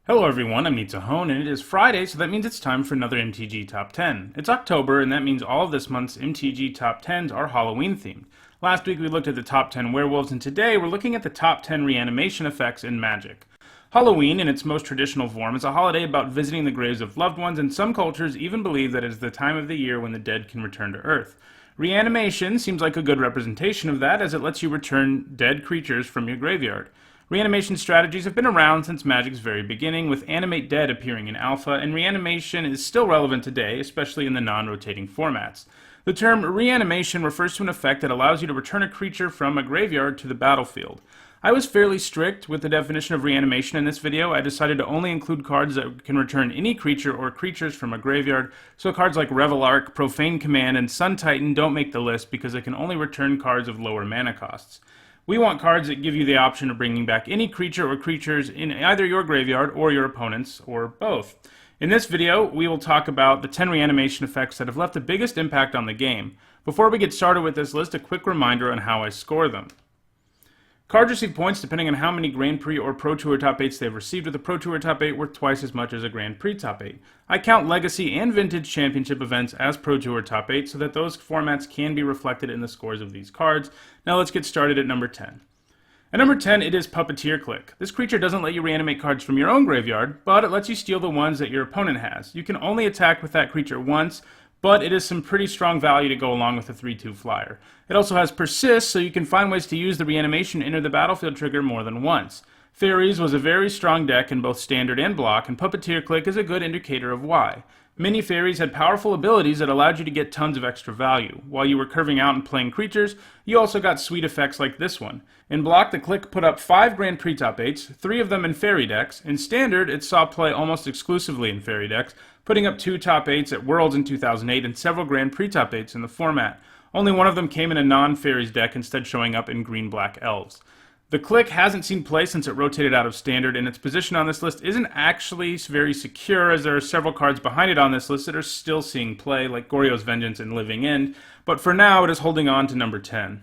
Hello everyone, I'm Nitsuhone, and it is Friday, so that means it's time for another MTG Top 10. It's October, and that means all of this month's MTG Top 10s are Halloween themed. Last week we looked at the top 10 werewolves, and today we're looking at the top 10 reanimation effects in Magic. Halloween, in its most traditional form, is a holiday about visiting the graves of loved ones, and some cultures even believe that it is the time of the year when the dead can return to Earth. Reanimation seems like a good representation of that, as it lets you return dead creatures from your graveyard. Reanimation strategies have been around since Magic's very beginning, with Animate Dead appearing in Alpha, and reanimation is still relevant today, especially in the non-rotating formats. The term reanimation refers to an effect that allows you to return a creature from a graveyard to the battlefield. I was fairly strict with the definition of reanimation in this video. I decided to only include cards that can return any creature or creatures from a graveyard, so cards like Revelark, Profane Command, and Sun Titan don't make the list because they can only return cards of lower mana costs. We want cards that give you the option of bringing back any creature or creatures in either your graveyard or your opponent's, or both. In this video, we will talk about the 10 reanimation effects that have left the biggest impact on the game. Before we get started with this list, a quick reminder on how I score them. Cards receive points depending on how many Grand Prix or Pro Tour Top 8s they've received, with a Pro Tour Top 8 worth twice as much as a Grand Prix Top 8. I count Legacy and Vintage Championship events as Pro Tour Top 8 so that those formats can be reflected in the scores of these cards. Now let's get started at number 10. At number 10, it is Puppeteer Click. This creature doesn't let you reanimate cards from your own graveyard, but it lets you steal the ones that your opponent has. You can only attack with that creature once, but it is some pretty strong value to go along with a 3/2 flyer. It also has Persist, so you can find ways to use the reanimation enter the battlefield trigger more than once. Fairies was a very strong deck in both standard and block, and Puppeteer Click is a good indicator of why. Many fairies had powerful abilities that allowed you to get tons of extra value. While you were curving out and playing creatures, you also got sweet effects like this one. In block, the Click put up 5 Grand Prix Top 8s, 3 of them in fairy decks. In standard, it saw play almost exclusively in fairy decks, putting up 2 Top 8s at Worlds in 2008 and several Grand Prix Top 8s in the format. Only one of them came in a non-fairies deck, instead showing up in green-black elves. The Click hasn't seen play since it rotated out of standard, and its position on this list isn't actually very secure, as there are several cards behind it on this list that are still seeing play, like Goryo's Vengeance and Living End, but for now it is holding on to number 10.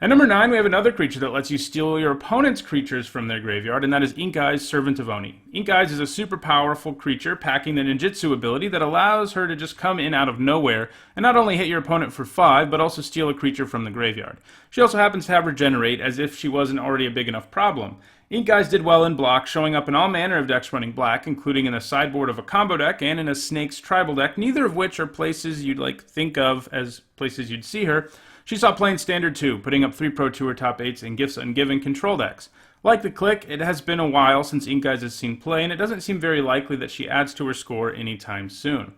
At number 9, we have another creature that lets you steal your opponent's creatures from their graveyard, and that is Ink Eye's Servant of Oni. Ink Eyes is a super powerful creature packing the ninjutsu ability that allows her to just come in out of nowhere and not only hit your opponent for 5, but also steal a creature from the graveyard. She also happens to have Regenerate, as if she wasn't already a big enough problem. Ink Eyes did well in block, showing up in all manner of decks running black, including in the sideboard of a combo deck and in a Snake's tribal deck, neither of which are places you'd think of as places you'd see her. She saw play in Standard too, putting up 3 Pro Tour Top 8s and Gifts Ungiven control decks. Like the Click, it has been a while since Ink Eyes has seen play, and it doesn't seem very likely that she adds to her score anytime soon.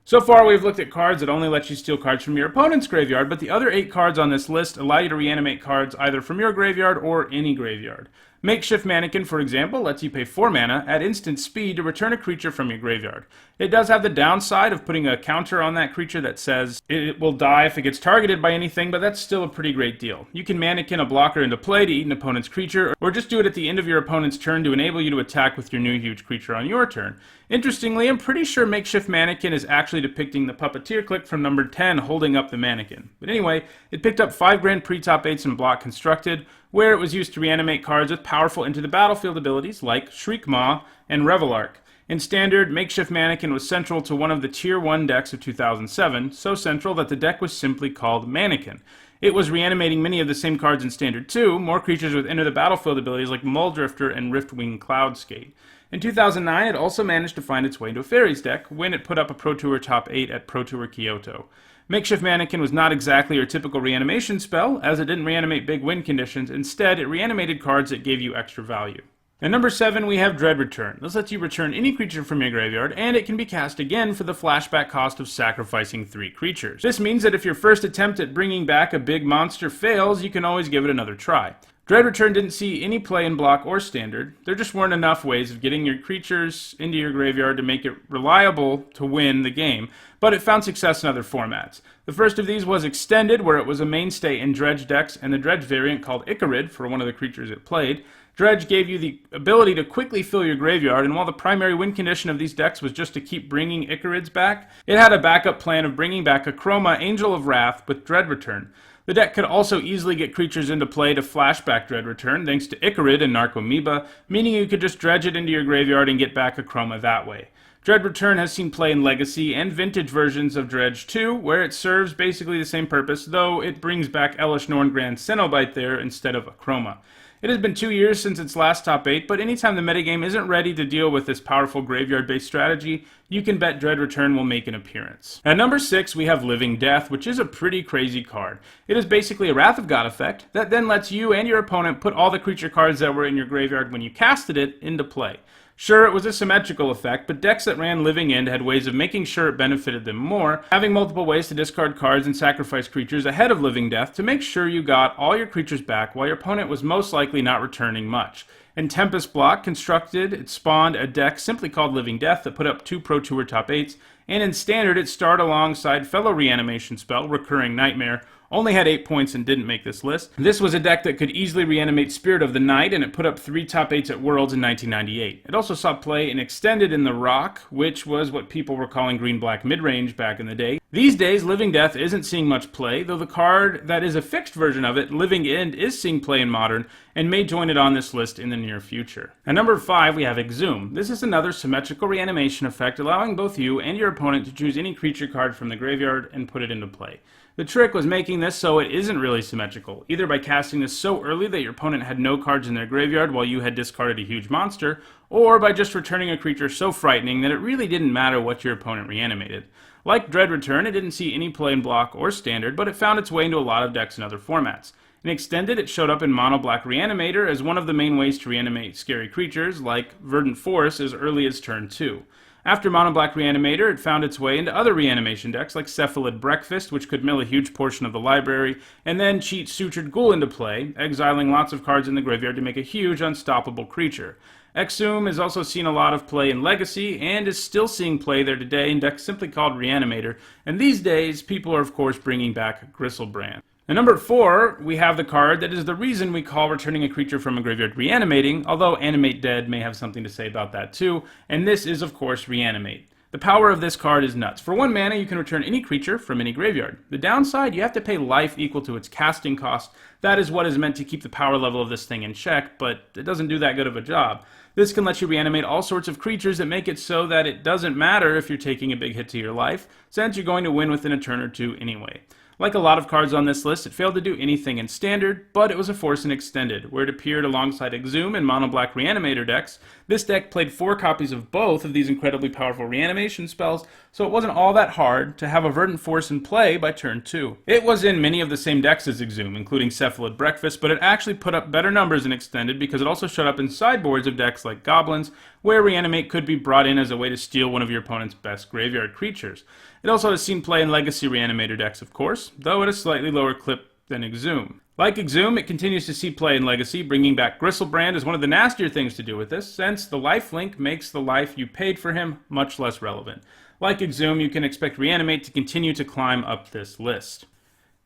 So far, we've looked at cards that only let you steal cards from your opponent's graveyard, but the other 8 cards on this list allow you to reanimate cards either from your graveyard or any graveyard. Makeshift Mannequin, for example, lets you pay 4 mana at instant speed to return a creature from your graveyard. It does have the downside of putting a counter on that creature that says it will die if it gets targeted by anything, but that's still a pretty great deal. You can Mannequin a blocker into play to eat an opponent's creature, or just do it at the end of your opponent's turn to enable you to attack with your new huge creature on your turn. Interestingly, I'm pretty sure Makeshift Mannequin is actually depicting the Puppeteer Click from number 10 holding up the mannequin. But anyway, it picked up 5 Grand Prix Top 8s in block constructed, where it was used to reanimate cards with powerful into the battlefield abilities like Shriek Maw and Revelark. In Standard, Makeshift Mannequin was central to one of the Tier 1 decks of 2007, so central that the deck was simply called Mannequin. It was reanimating many of the same cards in Standard too, more creatures with enter the battlefield abilities like Mulldrifter and Riftwing Cloudskate. In 2009, it also managed to find its way into a Fairies deck when it put up a Pro Tour Top 8 at Pro Tour Kyoto. Makeshift Mannequin was not exactly your typical reanimation spell, as it didn't reanimate big win conditions. Instead, it reanimated cards that gave you extra value. At number 7, we have Dread Return. This lets you return any creature from your graveyard, and it can be cast again for the flashback cost of sacrificing 3 creatures. This means that if your first attempt at bringing back a big monster fails, you can always give it another try. Dread Return didn't see any play in block or standard. There just weren't enough ways of getting your creatures into your graveyard to make it reliable to win the game, but it found success in other formats. The first of these was Extended, where it was a mainstay in Dredge decks, and the Dredge variant called Icarid for one of the creatures it played. Dredge gave you the ability to quickly fill your graveyard, and while the primary win condition of these decks was just to keep bringing Icarids back, it had a backup plan of bringing back a Chroma Angel of Wrath with Dread Return. The deck could also easily get creatures into play to flashback Dread Return thanks to Icarid and Narcomoeba, meaning you could just dredge it into your graveyard and get back a Chroma that way. Dread Return has seen play in Legacy and Vintage versions of Dredge 2, where it serves basically the same purpose, though it brings back Elesh Norn Grand Cenobite there instead of a Chroma. It has been 2 years since its last top 8, but anytime the metagame isn't ready to deal with this powerful graveyard-based strategy, you can bet Dread Return will make an appearance. At number 6, we have Living Death, which is a pretty crazy card. It is basically a Wrath of God effect that then lets you and your opponent put all the creature cards that were in your graveyard when you casted it into play. Sure, it was a symmetrical effect, but decks that ran Living End had ways of making sure it benefited them more, having multiple ways to discard cards and sacrifice creatures ahead of Living Death to make sure you got all your creatures back while your opponent was most likely not returning much. In Tempest Block constructed, it spawned a deck simply called Living Death that put up 2 Pro Tour top 8s, and in Standard it starred alongside fellow Reanimation spell, Recurring Nightmare, only had 8 points and didn't make this list. This was a deck that could easily reanimate Spirit of the Night, and it put up 3 top 8s at Worlds in 1998. It also saw play in Extended in the Rock, which was what people were calling green-black mid-range back in the day. These days, Living Death isn't seeing much play, though the card that is a fixed version of it, Living End, is seeing play in Modern, and may join it on this list in the near future. At number 5, we have Exhume. This is another symmetrical reanimation effect, allowing both you and your opponent to choose any creature card from the graveyard and put it into play. The trick was making this so it isn't really symmetrical, either by casting this so early that your opponent had no cards in their graveyard while you had discarded a huge monster, or by just returning a creature so frightening that it really didn't matter what your opponent reanimated. Like Dread Return, it didn't see any play in Block or Standard, but it found its way into a lot of decks in other formats. In Extended, it showed up in Mono Black Reanimator as one of the main ways to reanimate scary creatures, like Verdant Forest, as early as turn 2. After Mono Black Reanimator, it found its way into other reanimation decks like Cephalid Breakfast, which could mill a huge portion of the library, and then cheat Sutured Ghoul into play, exiling lots of cards in the graveyard to make a huge, unstoppable creature. Exhume has also seen a lot of play in Legacy, and is still seeing play there today in decks simply called Reanimator, and these days, people are of course bringing back Gristlebrand. At number 4, we have the card that is the reason we call returning a creature from a graveyard reanimating, although Animate Dead may have something to say about that too, and this is of course Reanimate. The power of this card is nuts. For 1 mana, you can return any creature from any graveyard. The downside, you have to pay life equal to its casting cost. That is what is meant to keep the power level of this thing in check, but it doesn't do that good of a job. This can let you reanimate all sorts of creatures that make it so that it doesn't matter if you're taking a big hit to your life, since you're going to win within a turn or 2 anyway. Like a lot of cards on this list, it failed to do anything in Standard, but it was a force in Extended, where it appeared alongside Exhume and Mono Black Reanimator decks. This deck played 4 copies of both of these incredibly powerful reanimation spells, so it wasn't all that hard to have a Verdant Force in play by turn 2. It was in many of the same decks as Exhume, including Cephalid Breakfast, but it actually put up better numbers in Extended because it also showed up in sideboards of decks like Goblins, where Reanimate could be brought in as a way to steal one of your opponent's best graveyard creatures. It also has seen play in Legacy Reanimator decks, of course, though at a slightly lower clip than Exhume. Like Exhume, it continues to see play in Legacy, bringing back Gristlebrand as one of the nastier things to do with this, since the lifelink makes the life you paid for him much less relevant. Like Exhume, you can expect Reanimate to continue to climb up this list.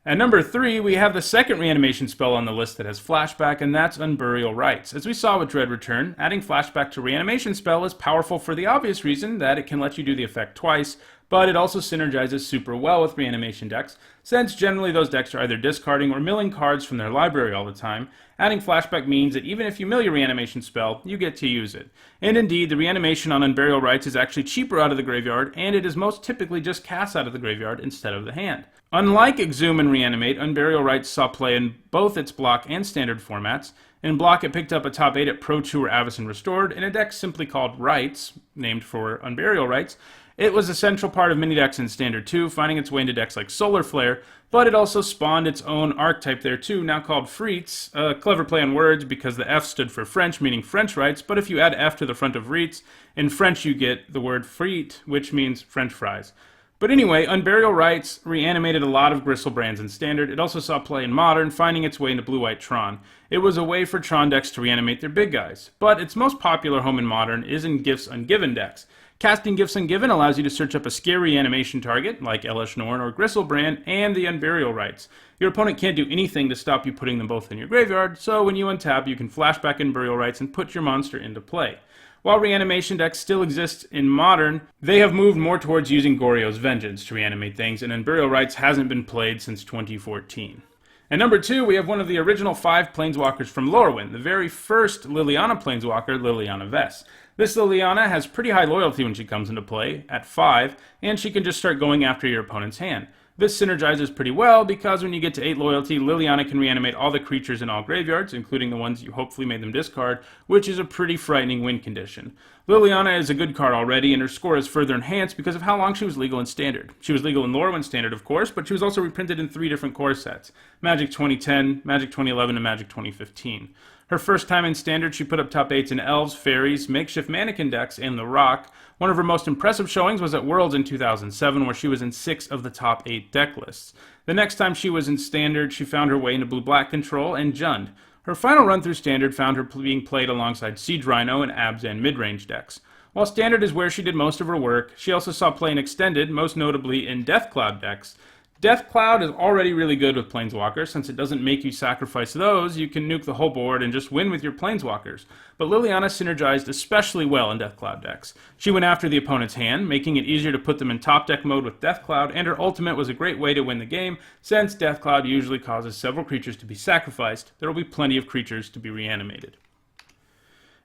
At number 3, we have the second reanimation spell on the list that has flashback, and that's Unburial Rites. As we saw with Dread Return, adding flashback to reanimation spell is powerful for the obvious reason that it can let you do the effect twice, but it also synergizes super well with reanimation decks, since generally those decks are either discarding or milling cards from their library all the time. Adding flashback means that even if you mill your reanimation spell, you get to use it. And indeed, the reanimation on Unburial Rites is actually cheaper out of the graveyard, and it is most typically just cast out of the graveyard instead of the hand. Unlike Exhume and Reanimate, Unburial Rites saw play in both its Block and Standard formats. In Block, it picked up a top 8 at Pro Tour Avacyn Restored, in a deck simply called Rites, named for Unburial Rites. It was a central part of mini decks in Standard 2, finding its way into decks like Solar Flare, but it also spawned its own archetype there too, now called Frites, a clever play on words because the F stood for French, meaning French Rites, but if you add F to the front of Rites, in French you get the word frite, which means French fries. But anyway, Unburial Rites reanimated a lot of Gristlebrands in Standard. It also saw play in Modern, finding its way into Blue-White Tron. It was a way for Tron decks to reanimate their big guys. But its most popular home in Modern is in Gifts Ungiven decks. Casting Gifts Ungiven allows you to search up a scare reanimation target, like Elish Norn or Gristlebrand, and the Unburial Rites. Your opponent can't do anything to stop you putting them both in your graveyard, so when you untap, you can flashback Unburial Rites and put your monster into play. While reanimation decks still exist in Modern, they have moved more towards using Goryo's Vengeance to reanimate things, and Unburial Rites hasn't been played since 2014. And number 2, we have one of the original 5 Planeswalkers from Lorwyn, the very first Liliana Planeswalker, Liliana Vess. This Liliana has pretty high loyalty when she comes into play, at 5, and she can just start going after your opponent's hand. This synergizes pretty well because when you get to 8 loyalty, Liliana can reanimate all the creatures in all graveyards, including the ones you hopefully made them discard, which is a pretty frightening win condition. Liliana is a good card already, and her score is further enhanced because of how long she was legal in Standard. She was legal in Lorwyn Standard, of course, but she was also reprinted in 3 different core sets: Magic 2010, Magic 2011, and Magic 2015. Her first time in Standard, she put up top 8s in Elves, Fairies, Makeshift Mannequin decks, and The Rock. One of her most impressive showings was at Worlds in 2007, where she was in 6 of the top 8 deck lists. The next time she was in Standard, she found her way into Blue-Black Control and Jund. Her final run through Standard found her being played alongside Siege Rhino and Abs and mid-range decks. While Standard is where she did most of her work, she also saw play in Extended, most notably in Deathcloud decks. Deathcloud is already really good with Planeswalkers. Since it doesn't make you sacrifice those, you can nuke the whole board and just win with your Planeswalkers. But Liliana synergized especially well in Deathcloud decks. She went after the opponent's hand, making it easier to put them in top deck mode with Deathcloud, and her ultimate was a great way to win the game. Since Deathcloud usually causes several creatures to be sacrificed, there will be plenty of creatures to be reanimated.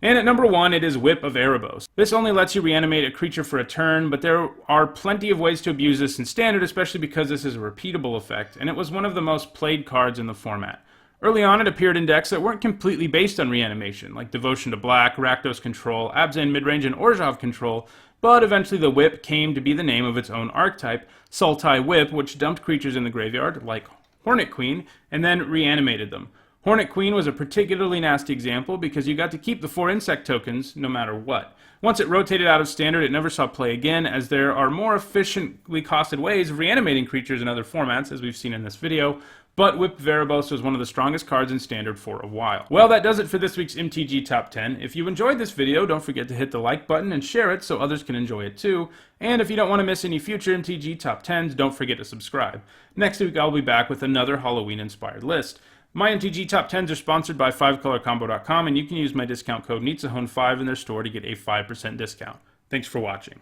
And at number 1, it is Whip of Erebos. This only lets you reanimate a creature for a turn, but there are plenty of ways to abuse this in Standard, especially because this is a repeatable effect, and it was one of the most played cards in the format. Early on, it appeared in decks that weren't completely based on reanimation, like Devotion to Black, Rakdos Control, Abzan Midrange, and Orzhov Control, but eventually the Whip came to be the name of its own archetype, Sultai Whip, which dumped creatures in the graveyard, like Hornet Queen, and then reanimated them. Hornet Queen was a particularly nasty example because you got to keep the 4 insect tokens no matter what. Once it rotated out of Standard, it never saw play again, as there are more efficiently costed ways of reanimating creatures in other formats, as we've seen in this video, but Whip of Erebos was one of the strongest cards in Standard for a while. Well, that does it for this week's MTG Top 10. If you enjoyed this video, don't forget to hit the like button and share it so others can enjoy it too. And if you don't want to miss any future MTG Top 10s, don't forget to subscribe. Next week, I'll be back with another Halloween-inspired list. My MTG Top 10s are sponsored by 5colorcombo.com, and you can use my discount code NITSAHONE5 in their store to get a 5% discount. Thanks for watching.